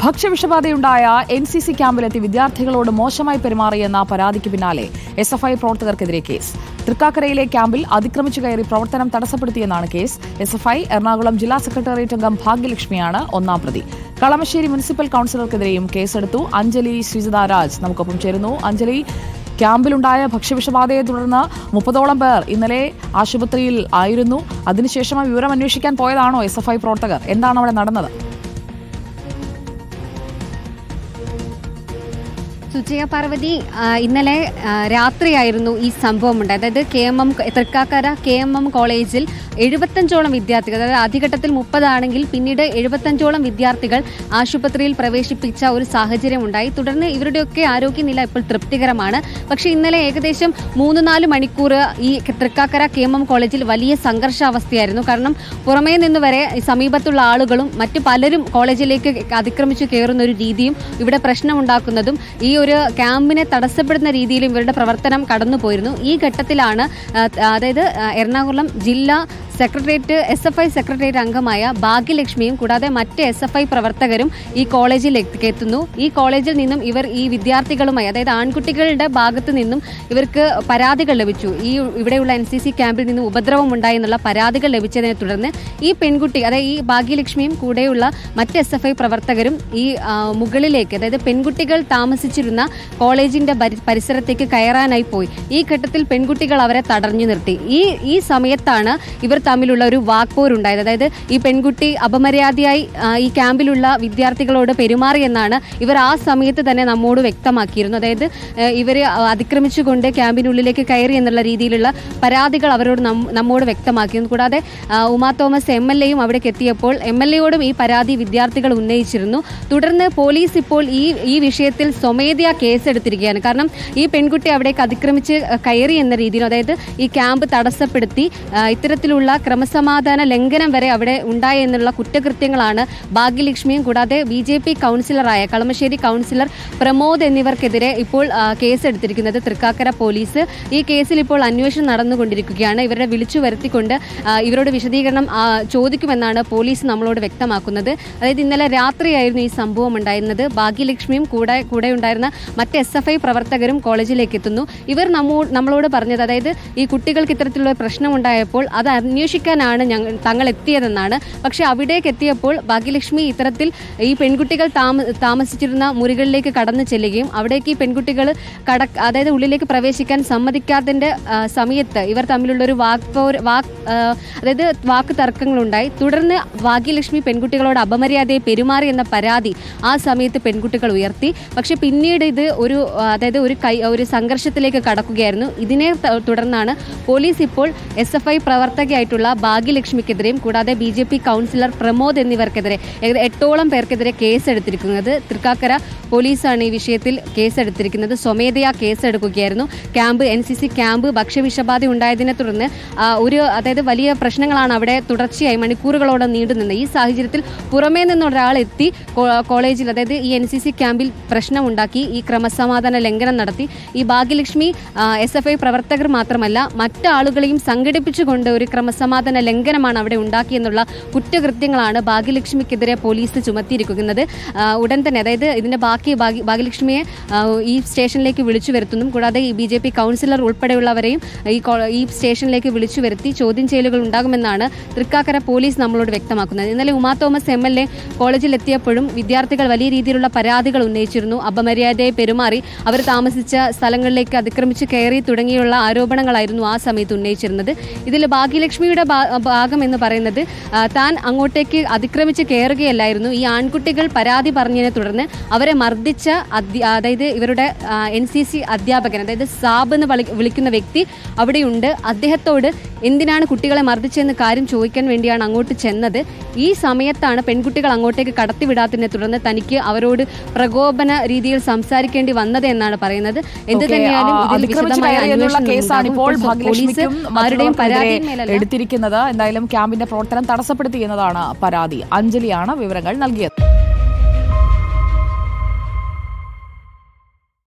ഭക്ഷ്യവിഷബാധയുണ്ടായ NCC ക്യാമ്പിലെത്തി വിദ്യാർത്ഥികളോട് മോശമായി പെരുമാറിയെന്ന പരാതിക്ക് പിന്നാലെ SFI പ്രവർത്തകർക്കെതിരെ കേസ്. തൃക്കാക്കരയിലെ ക്യാമ്പിൽ അതിക്രമിച്ചു കയറി പ്രവർത്തനം തടസ്സപ്പെടുത്തിയെന്നാണ് കേസ്. SFI എറണാകുളം ജില്ലാ സെക്രട്ടേറിയറ്റ് അംഗം ഭാഗ്യലക്ഷ്മിയാണ് ഒന്നാം പ്രതി. കളമശ്ശേരി മുനിസിപ്പൽ കൌൺസിലർക്കെതിരെയും കേസെടുത്തു. അഞ്ജലി ശ്രീജിതാരാജ് നമുക്കൊപ്പം ചേരുന്നു. അഞ്ജലി, ക്യാമ്പിലുണ്ടായ ഭക്ഷ്യവിഷബാധയെ തുടർന്ന് 30ഓളം പേർ ഇന്നലെ ആശുപത്രിയിൽ ആയിരുന്നു. അതിനുശേഷം വിവരം അന്വേഷിക്കാൻ പോയതാണോ SFI പ്രവർത്തകർ? എന്താണ് അവിടെ നടന്നത്? സുജയ പാർവതി, ഇന്നലെ രാത്രിയായിരുന്നു ഈ സംഭവം ഉണ്ടായത്. അതായത് തൃക്കാക്കര KMM കോളേജിൽ 75ഓളം വിദ്യാർത്ഥികൾ, അതായത് ആദ്യഘട്ടത്തിൽ 30 ആണെങ്കിൽ പിന്നീട് 75ഓളം വിദ്യാർത്ഥികൾ ആശുപത്രിയിൽ പ്രവേശിപ്പിച്ച ഒരു സാഹചര്യം ഉണ്ടായി. തുടർന്ന് ഇവരുടെയൊക്കെ ആരോഗ്യനില ഇപ്പോൾ തൃപ്തികരമാണ്. പക്ഷേ ഇന്നലെ ഏകദേശം 3-4 മണിക്കൂർ ഈ തൃക്കാക്കര KMM കോളേജിൽ വലിയ സംഘർഷാവസ്ഥയായിരുന്നു. കാരണം പുറമേ നിന്ന് വരെ സമീപത്തുള്ള ആളുകളും മറ്റു പലരും കോളേജിലേക്ക് അതിക്രമിച്ചു കയറുന്ന ഒരു രീതിയും ഇവിടെ പ്രശ്നമുണ്ടാക്കുന്നതും ഈ ഒരു ക്യാമ്പിനെ തടസ്സപ്പെടുന്ന രീതിയിലും ഇവരുടെ പ്രവർത്തനം കടന്നുപോയിരുന്നു. ഈ ഘട്ടത്തിലാണ് അതായത് എറണാകുളം ജില്ലാ SFI സെക്രട്ടേറിയറ്റ് അംഗമായ ഭാഗ്യലക്ഷ്മിയും കൂടാതെ മറ്റ് SFI പ്രവർത്തകരും ഈ കോളേജിലേക്ക് എത്തുന്നു. ഈ കോളേജിൽ നിന്നും ഇവർ ഈ വിദ്യാർത്ഥികളുമായി, അതായത് ആൺകുട്ടികളുടെ ഭാഗത്തു നിന്നും ഇവർക്ക് പരാതികൾ ലഭിച്ചു. ഇവിടെയുള്ള NCC ക്യാമ്പിൽ നിന്നും ഉപദ്രവം ഉണ്ടായി എന്നുള്ള പരാതികൾ ലഭിച്ചതിനെ തുടർന്ന് ഈ പെൺകുട്ടി, അതായത് ഈ ഭാഗ്യലക്ഷ്മിയും കൂടെയുള്ള മറ്റ് SFI പ്രവർത്തകരും ഈ മുകളിലേക്ക്, അതായത് പെൺകുട്ടികൾ താമസിച്ചിരുന്ന കോളേജിന്റെ പരിസരത്തേക്ക് കയറാനായി പോയി. ഈ ഘട്ടത്തിൽ പെൺകുട്ടികൾ അവരെ തടഞ്ഞു നിർത്തി. ഈ സമയത്താണ് ഇവർ തമ്മിലുള്ള ഒരു വാക്പോരുണ്ടായത്. അതായത് ഈ പെൺകുട്ടി അപമര്യാദയായി ഈ ക്യാമ്പിലുള്ള വിദ്യാർത്ഥികളോട് പെരുമാറിയെന്നാണ് ഇവർ ആ സമയത്ത് തന്നെ നമ്മോട് വ്യക്തമാക്കിയിരുന്നു. അതായത് ഇവരെ അതിക്രമിച്ചുകൊണ്ട് ക്യാമ്പിനുള്ളിലേക്ക് കയറി എന്നുള്ള രീതിയിലുള്ള പരാതികൾ അവരോട് നമ്മോട് വ്യക്തമാക്കിയിരുന്നു. കൂടാതെ ഉമാ തോമസ് MLA അവിടേക്ക് എത്തിയപ്പോൾ MLA ഈ പരാതി വിദ്യാർത്ഥികൾ ഉന്നയിച്ചിരുന്നു. തുടർന്ന് പോലീസ് ഇപ്പോൾ ഈ വിഷയത്തിൽ സ്വമേധയാ കേസെടുത്തിരിക്കുകയാണ്. കാരണം ഈ പെൺകുട്ടി അവിടേക്ക് അതിക്രമിച്ച് കയറി എന്ന രീതിയിൽ, അതായത് ഈ ക്യാമ്പ് തടസ്സപ്പെടുത്തി ഇത്തരത്തിലുള്ള ക്രമസമാധാന ലംഘനം വരെ അവിടെ ഉണ്ടായി എന്നുള്ള കുറ്റകൃത്യങ്ങളാണ് ഭാഗ്യലക്ഷ്മിയും കൂടാതെ BJP കൗൺസിലറായ കളമശ്ശേരി കൗൺസിലർ പ്രമോദ് എന്നിവർക്കെതിരെ ഇപ്പോൾ കേസെടുത്തിരിക്കുന്നത് തൃക്കാക്കര പോലീസ്. ഈ കേസിൽ ഇപ്പോൾ അന്വേഷണം നടന്നുകൊണ്ടിരിക്കുകയാണ്. ഇവരെ വിളിച്ചു വരുത്തിക്കൊണ്ട് ഇവരോട് വിശദീകരണം ചോദിക്കുമെന്നാണ് പോലീസ് നമ്മളോട് വ്യക്തമാക്കുന്നത്. അതായത് ഇന്നലെ രാത്രിയായിരുന്നു ഈ സംഭവം ഉണ്ടായിരുന്നത്. ഭാഗ്യലക്ഷ്മിയും കൂടെ ഉണ്ടായിരുന്ന മറ്റ് SFI പ്രവർത്തകരും കോളേജിലേക്ക് എത്തുന്നു. ഇവർ നമ്മളോട് പറഞ്ഞത്, അതായത് ഈ കുട്ടികൾക്ക് ഇത്തരത്തിലുള്ള പ്രശ്നം ഉണ്ടായപ്പോൾ അത് അന്വേഷിക്കാനാണ് തങ്ങൾ എത്തിയതെന്നാണ്. പക്ഷെ അവിടേക്ക് എത്തിയപ്പോൾ ഭാഗ്യലക്ഷ്മി ഇത്തരത്തിൽ ഈ പെൺകുട്ടികൾ താമസിച്ചിരുന്ന മുറികളിലേക്ക് കടന്നു ചെല്ലുകയും അവിടേക്ക് ഈ പെൺകുട്ടികൾ അതായത് ഉള്ളിലേക്ക് പ്രവേശിക്കാൻ സമ്മതിക്കാത്തതിന്റെ സമയത്ത് ഇവർ തമ്മിലുള്ളൊരു അതായത് വാക്ക് തർക്കങ്ങളുണ്ടായി. തുടർന്ന് ഭാഗ്യലക്ഷ്മി പെൺകുട്ടികളോട് അപമര്യാദയെ പെരുമാറി എന്ന പരാതി ആ സമയത്ത് പെൺകുട്ടികൾ ഉയർത്തി. പക്ഷെ പിന്നീട് ഇത് അതായത് ഒരു സംഘർഷത്തിലേക്ക് കടക്കുകയായിരുന്നു. ഇതിനെ തുടർന്നാണ് പോലീസ് ഇപ്പോൾ SFI പ്രവർത്തകയായിട്ടുള്ള ഭാഗ്യലക്ഷ്മിക്കെതിരെയും കൂടാതെ BJP കൗൺസിലർ പ്രമോദ് എന്നിവർക്കെതിരെ 8ഓളം പേർക്കെതിരെ കേസെടുത്തിരിക്കുന്നത്. തൃക്കാക്കര പോലീസാണ് ഈ വിഷയത്തിൽ കേസെടുത്തിരിക്കുന്നത്. സ്വമേധയാ കേസെടുക്കുകയായിരുന്നു. NCC ക്യാമ്പ് ഭക്ഷ്യവിഷബാധ ഉണ്ടായതിനെ തുടർന്ന് അതായത് വലിയ പ്രശ്നങ്ങളാണ് അവിടെ തുടർച്ചയായി മണിക്കൂറുകളോളം നീണ്ടുനിന്നത്. ഈ സാഹചര്യത്തിൽ പുറമേ നിന്നൊരാൾ എത്തി കോളേജിൽ, അതായത് ഈ NCC ക്യാമ്പിൽ പ്രശ്നമുണ്ടാക്കി, ഈ ക്രമസമാധാന ലംഘനം നടത്തി. ഈ ഭാഗ്യലക്ഷ്മി SFI പ്രവർത്തകർ മാത്രമല്ല മറ്റാളുകളെയും സംഘടിപ്പിച്ചുകൊണ്ട് ഒരു ക്രമസമാധാന ലംഘനമാണ് അവിടെ ഉണ്ടാക്കിയെന്നുള്ള കുറ്റകൃത്യങ്ങളാണ് ഭാഗ്യലക്ഷ്മിക്കെതിരെ പോലീസ് ചുമത്തിയിരിക്കുന്നത്. ഉടൻ തന്നെ, അതായത് ഇതിന്റെ ബാക്കി ഭാഗ്യലക്ഷ്മിയെ ഈ സ്റ്റേഷനിലേക്ക് വിളിച്ചു വരുത്തുന്നു. കൂടാതെ ഈ BJP കൗൺസിലർ ഉൾപ്പെടെയുള്ളവരെയും ഈ സ്റ്റേഷനിലേക്ക് വിളിച്ചു വരുത്തി ചോദ്യം ചെയ്യലുകൾ ഉണ്ടാകുമെന്നാണ് തൃക്കാക്കര പോലീസ് നമ്മളോട് വ്യക്തമാക്കുന്നത്. ഇന്നലെ ഉമാ തോമസ് MLA കോളേജിൽ എത്തിയപ്പോഴും വിദ്യാർത്ഥികൾ വലിയ രീതിയിലുള്ള പരാതികൾ ഉന്നയിച്ചിരുന്നു. അപമര്യാദയെ പെരുമാറി അവർ താമസിച്ച സ്ഥലങ്ങളിലേക്ക് അതിക്രമിച്ച് കയറി തുടങ്ങിയുള്ള ആരോപണങ്ങളായിരുന്നു ആ സമയത്ത് ഉന്നയിച്ചിരുന്നത്. ഇതിൽ ഭാഗ്യലക്ഷ്മിയുടെ ഭാഗം എന്ന് പറയുന്നത്, താൻ അങ്ങോട്ടേക്ക് അതിക്രമിച്ച് കയറുകയല്ലായിരുന്നു. ഈ ആൺകുട്ടികൾ പരാതി പറഞ്ഞതിനെ തുടർന്ന് അവരെ മർദ്ദിച്ച അതായത് ഇവരുടെ NCC അധ്യാപകൻ, അതായത് സാബ് എന്ന് വിളിക്കുന്ന വ്യക്തി അവിടെയുണ്ട്. അദ്ദേഹത്തോട് എന്തിനാണ് കുട്ടികളെ മർദ്ദിച്ചതെന്ന് കാര്യം ചോദിക്കാൻ വേണ്ടിയാണ് അങ്ങോട്ട് ചെന്നത്. ഈ സമയത്താണ് പെൺകുട്ടികൾ അങ്ങോട്ടേക്ക് കടത്തിവിടാത്തതിനെ തുടർന്ന് തനിക്ക് അവരോട് പ്രകോപന രീതിയിൽ സംസാരിക്കേണ്ടി വന്നത് എന്നാണ് പറയുന്നത്. എന്ത് തന്നെയാലും ഇതിൽ വിശദമായ അന്വേഷണം പോലീസ് ആരുടെയും പരാതി എടുത്തിരിക്കുന്നത്. എന്തായാലും ക്യാമ്പിന്റെ പ്രവർത്തനം തടസ്സപ്പെടുത്തി എന്നതാണ് പരാതി. അഞ്ജലിയാണ് വിവരങ്ങൾ നൽകിയത്.